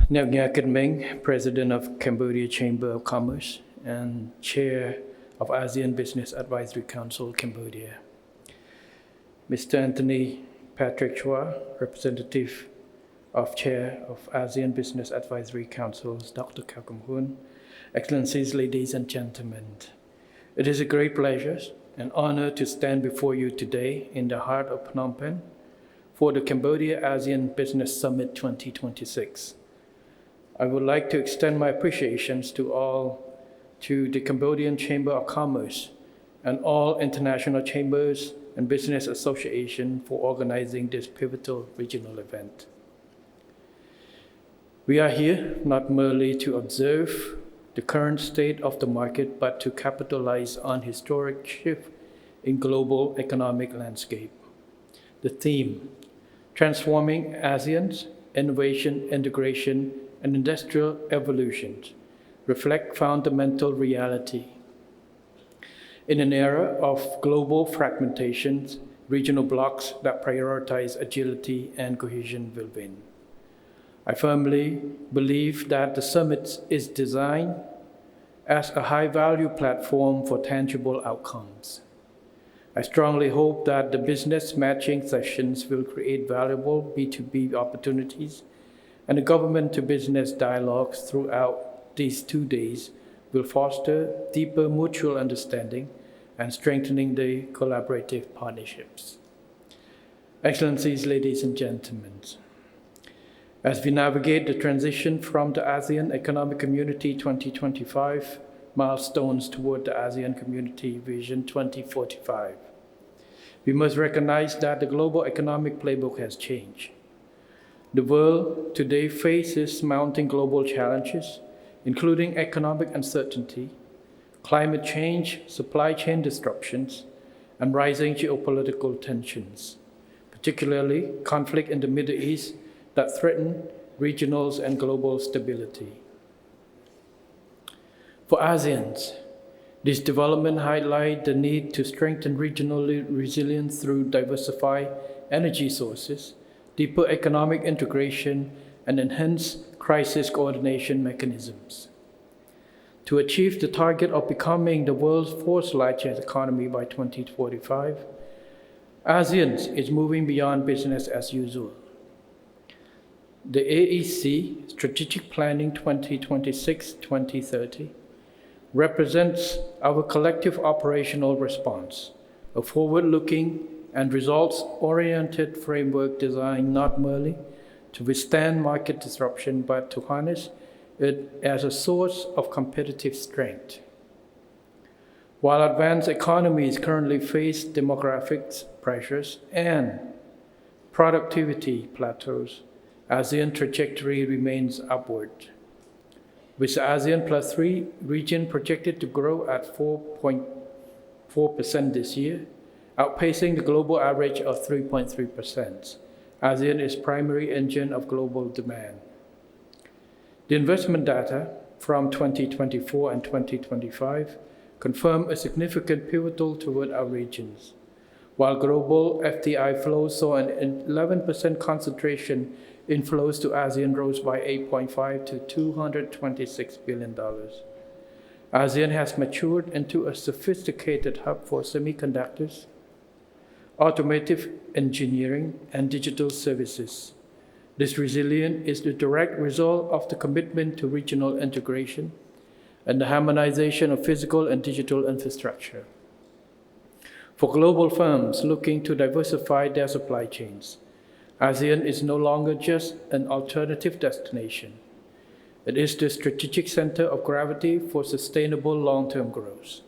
Ngài Kinh Minh, President of Cambodia Chamber of Commerce and Chair of ASEAN Business Advisory Council, Cambodia. Mr. Anthony Patrick Chua, Representative of Chair of ASEAN Business Advisory Councils, Dr. Khao Kum Hun, Excellencies, ladies and gentlemen. It is a great pleasure and honor to stand before you today in the heart of Phnom Penh for the Cambodia ASEAN Business Summit 2026. I would like to extend my appreciations to the Cambodian Chamber of Commerce and all international chambers and business associations for organizing this pivotal regional event. We are here not merely to observe the current state of the market, but to capitalize on historic shift in global economic landscape. The theme, Transforming ASEAN's Innovation, Integration, and Industrial Evolution, reflect fundamental reality. In an era of global fragmentation, regional blocs that prioritize agility and cohesion will win. I firmly believe that the summit is designed as a high-value platform for tangible outcomes. I strongly hope that the business matching sessions will create valuable B2B opportunities, and the government-to-business dialogues throughout these 2 days will foster deeper mutual understanding and strengthening the collaborative partnerships. Excellencies, ladies and gentlemen, as we navigate the transition from the ASEAN Economic Community 2025 milestones toward the ASEAN Community Vision 2045, we must recognize that the global economic playbook has changed. The world today faces mounting global challenges, including economic uncertainty, climate change, supply chain disruptions, and rising geopolitical tensions, particularly conflict in the Middle East that threaten regional and global stability. For ASEAN, this development highlights the need to strengthen regional resilience through diversified energy sources, deeper economic integration, and enhanced crisis coordination mechanisms. To achieve the target of becoming the world's fourth largest economy by 2045, ASEAN is moving beyond business as usual. The AEC Strategic Planning 2026-2030 represents our collective operational response, a forward-looking and results-oriented framework designed not merely to withstand market disruption, but to harness it as a source of competitive strength. While advanced economies currently face demographic pressures and productivity plateaus, ASEAN trajectory remains upward, with the ASEAN Plus 3 region projected to grow at 4.4% this year, outpacing the global average of 3.3%. ASEAN is primary engine of global demand. The investment data from 2024 and 2025 confirm a significant pivotal toward our regions. While global FDI flows saw an 11% concentration, inflows to ASEAN rose by 8.5 to $226 billion. ASEAN has matured into a sophisticated hub for semiconductors, automotive engineering, and digital services. This resilience is the direct result of the commitment to regional integration and the harmonization of physical and digital infrastructure. For global firms looking to diversify their supply chains, ASEAN is no longer just an alternative destination. It is the strategic center of gravity for sustainable long-term growth.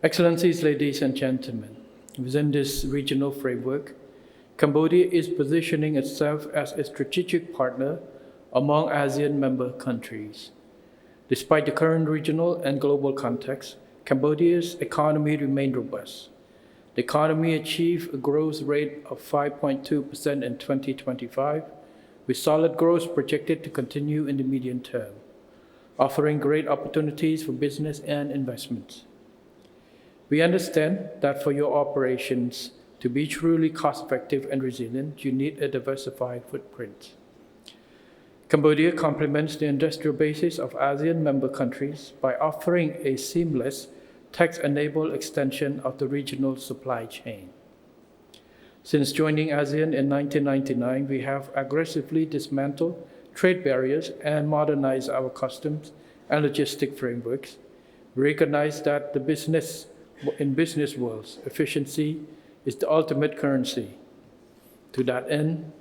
Excellencies, ladies and gentlemen, within this regional framework, Cambodia is positioning itself as a strategic partner among ASEAN member countries. Despite the current regional and global context, Cambodia's economy remained robust. The economy achieved a growth rate of 5.2% in 2025, with solid growth projected to continue in the medium term. offering great opportunities for business and investment. We understand that for your operations to be truly cost-effective and resilient, you need a diversified footprint. Cambodia complements the industrial basis of ASEAN member countries by offering a seamless, tax-enabled extension of the regional supply chain. Since joining ASEAN in 1999, we have aggressively dismantled trade barriers and modernized our customs and logistic frameworks. We recognize that in business worlds, efficiency is the ultimate currency. To that end,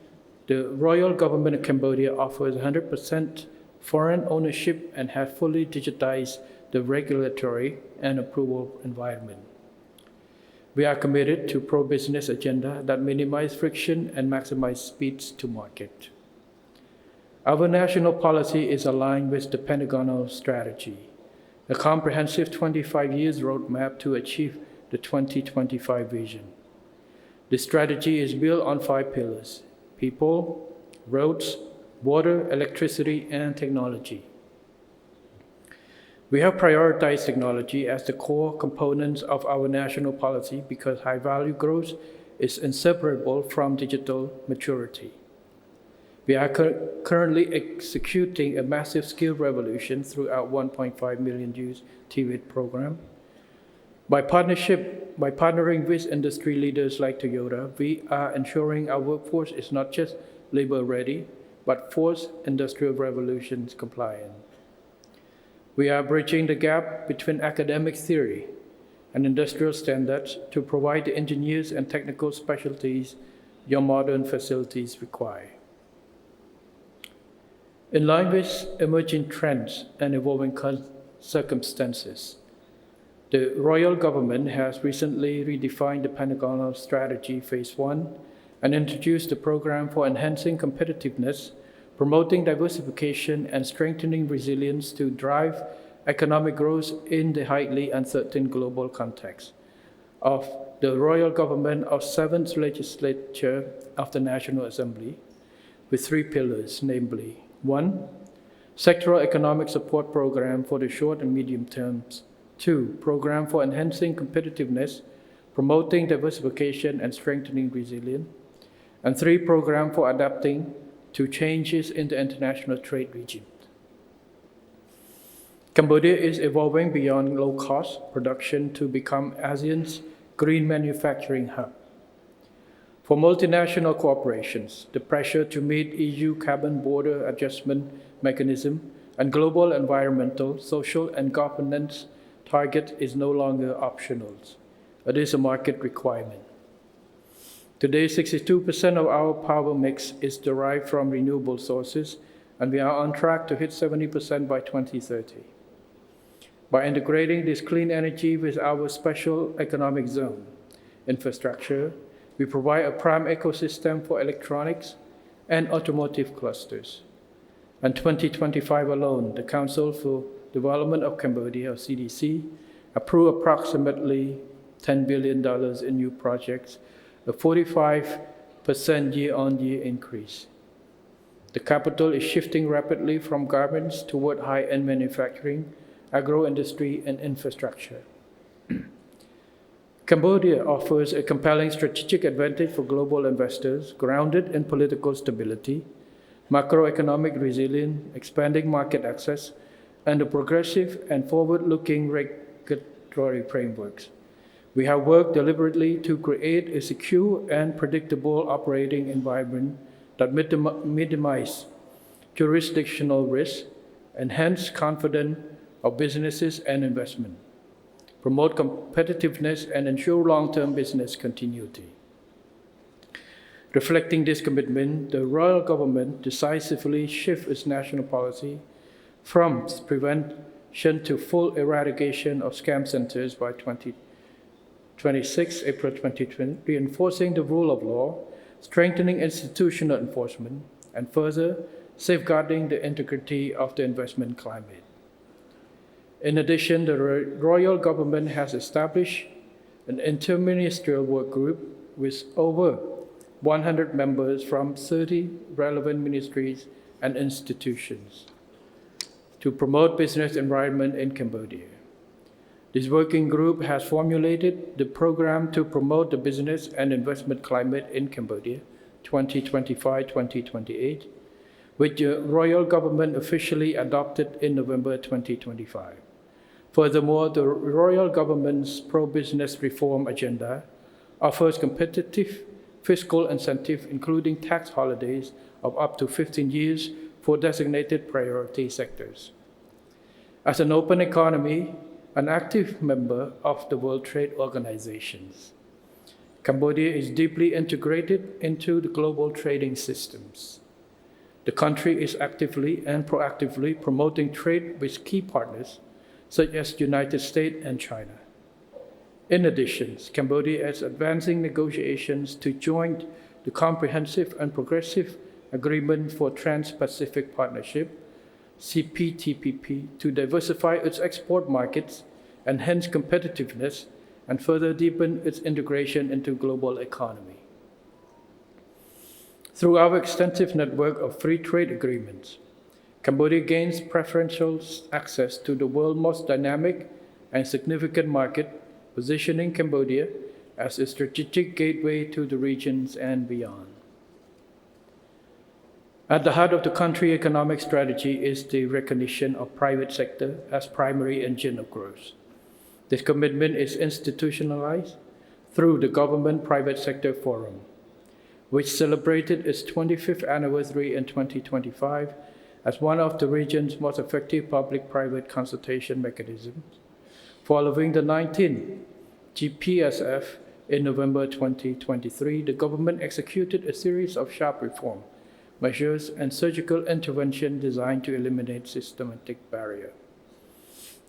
the Royal Government of Cambodia offers 100% foreign ownership and has fully digitized the regulatory and approval environment. We are committed to pro-business agenda that minimize friction and maximize speeds to market. Our national policy is aligned with the Pentagonal strategy, a comprehensive 25 years roadmap to achieve the 2025 vision. The strategy is built on 5 pillars: people, roads, water, electricity, and technology. We have prioritized technology as the core components of our national policy because high-value growth is inseparable from digital maturity. We are currently executing a massive skill revolution through our 1.5 million youth TVET program. By partnering with industry leaders like Toyota, we are ensuring our workforce is not just labor-ready, but fourth industrial revolutions compliant. We are bridging the gap between academic theory and industrial standards to provide the engineers and technical specialties your modern facilities require. In line with emerging trends and evolving circumstances, the Royal Government has recently redefined the Pentagonal Strategy Phase 1 and introduced the Program for Enhancing Competitiveness, Promoting Diversification and Strengthening Resilience to drive economic growth in the highly uncertain global context of the Royal Government of 7th Legislature of the National Assembly, with 3 pillars, namely: 1. Sectoral economic support program for the short and medium terms. 2. Program for enhancing competitiveness, promoting diversification and strengthening resilience. And 3. Program for adapting to changes in the international trade regime. Cambodia is evolving beyond low-cost production to become ASEAN's green manufacturing hub. For multinational corporations, the pressure to meet EU carbon border adjustment mechanism and global environmental, social, and governance target is no longer optional. It is a market requirement. Today, 62% of our power mix is derived from renewable sources, and we are on track to hit 70% by 2030. By integrating this clean energy with our special economic zone infrastructure, we provide a prime ecosystem for electronics and automotive clusters. In 2025 alone, the Council for Development of Cambodia, or CDC, approved approximately $10 billion in new projects, a 45% year-on-year increase. The capital is shifting rapidly from garments toward high-end manufacturing, agro-industry, and infrastructure. Cambodia offers a compelling strategic advantage for global investors, grounded in political stability, macroeconomic resilience, expanding market access, and a progressive and forward-looking regulatory frameworks. We have worked deliberately to create a secure and predictable operating environment that minimize jurisdictional risk, enhance confidence of businesses and investment, promote competitiveness, and ensure long-term business continuity. Reflecting this commitment, the Royal Government decisively shifts its national policy from prevention to full eradication of scam centers by 26 April 2020, reinforcing the rule of law, strengthening institutional enforcement, and further safeguarding the integrity of the investment climate. In addition, the Royal Government has established an interministerial work group with over 100 members from 30 relevant ministries and institutions. to promote business environment in Cambodia. This working group has formulated the program to promote the business and investment climate in Cambodia 2025-2028, which the royal government officially adopted in November 2025. Furthermore, the royal government's pro-business reform agenda offers competitive fiscal incentive, including tax holidays of up to 15 years for designated priority sectors. As an open economy, an active member of the World Trade Organizations, Cambodia is deeply integrated into the global trading systems. The country is actively and proactively promoting trade with key partners such as the United States and China. In addition, Cambodia is advancing negotiations to join the Comprehensive and Progressive Agreement for Trans-Pacific Partnership, CPTPP, to diversify its export markets, enhance competitiveness, and further deepen its integration into global economy. Through our extensive network of free trade agreements, Cambodia gains preferential access to the world's most dynamic and significant market, positioning Cambodia as a strategic gateway to the regions and beyond. At the heart of the country's economic strategy is the recognition of private sector as primary engine of growth. This commitment is institutionalized through the Government-Private Sector Forum, which celebrated its 25th anniversary in 2025 as one of the region's most effective public-private consultation mechanisms, following the 19th GPSF in November 2023, the government executed a series of sharp reform measures and surgical intervention designed to eliminate systematic barriers.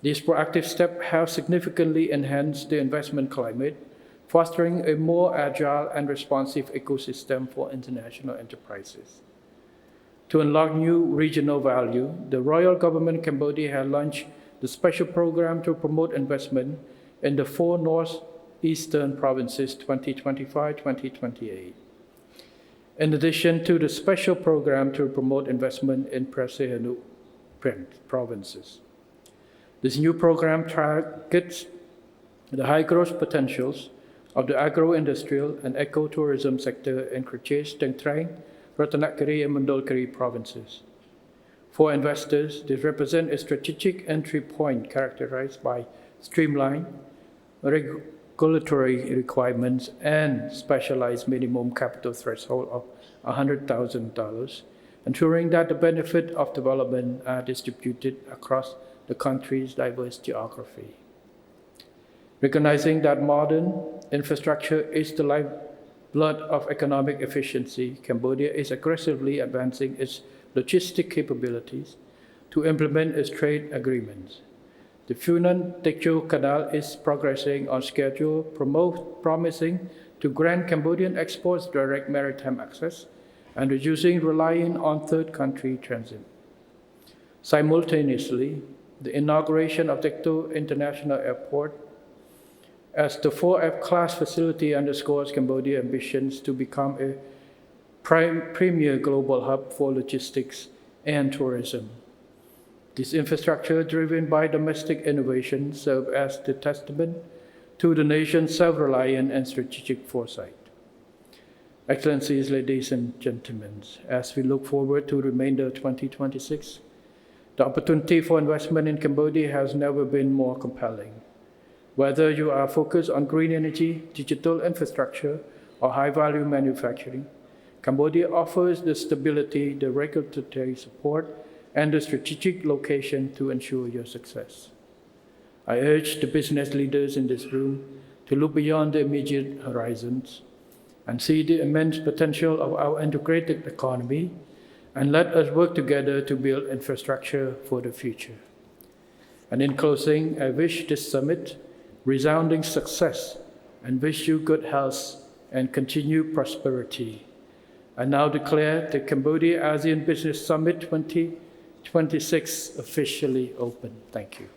These proactive steps have significantly enhanced the investment climate, fostering a more agile and responsive ecosystem for international enterprises. To unlock new regional value, the Royal Government of Cambodia has launched the special program to promote investment in the 4 northeastern provinces 2025-2028. In addition to the special program to promote investment in Peaceincambodia provinces. This new program targets the high growth potentials of the agro-industrial and eco-tourism sector in Kraches, Teng Traing, Ratanakiri, and Mandalkiri provinces. For investors, this represents a strategic entry point characterized by streamlined regulatory requirements and specialized minimum capital threshold of $100,000, ensuring that the benefit of development are distributed across the country's diverse geography. Recognizing that modern infrastructure is the lifeblood of economic efficiency, Cambodia is aggressively advancing its logistic capabilities to implement its trade agreements. The Funan-Techo Canal is progressing on schedule, promising to grant Cambodian exports direct maritime access and reducing reliance on third country transit. Simultaneously, the inauguration of Techo International Airport as the 4F class facility underscores Cambodia's ambitions to become a premier global hub for logistics and tourism. This infrastructure, driven by domestic innovation, serves as the testament to the nation's self-reliant and strategic foresight. Excellencies, ladies and gentlemen, as we look forward to the remainder of 2026, the opportunity for investment in Cambodia has never been more compelling. Whether you are focused on green energy, digital infrastructure, or high-value manufacturing, Cambodia offers the stability, the regulatory support, and the strategic location to ensure your success. I urge the business leaders in this room to look beyond the immediate horizons and see the immense potential of our integrated economy, and let us work together to build infrastructure for the future. And in closing, I wish this summit resounding success and wish you good health and continued prosperity. I now declare the Cambodia ASEAN Business Summit 2026 officially open. Thank you.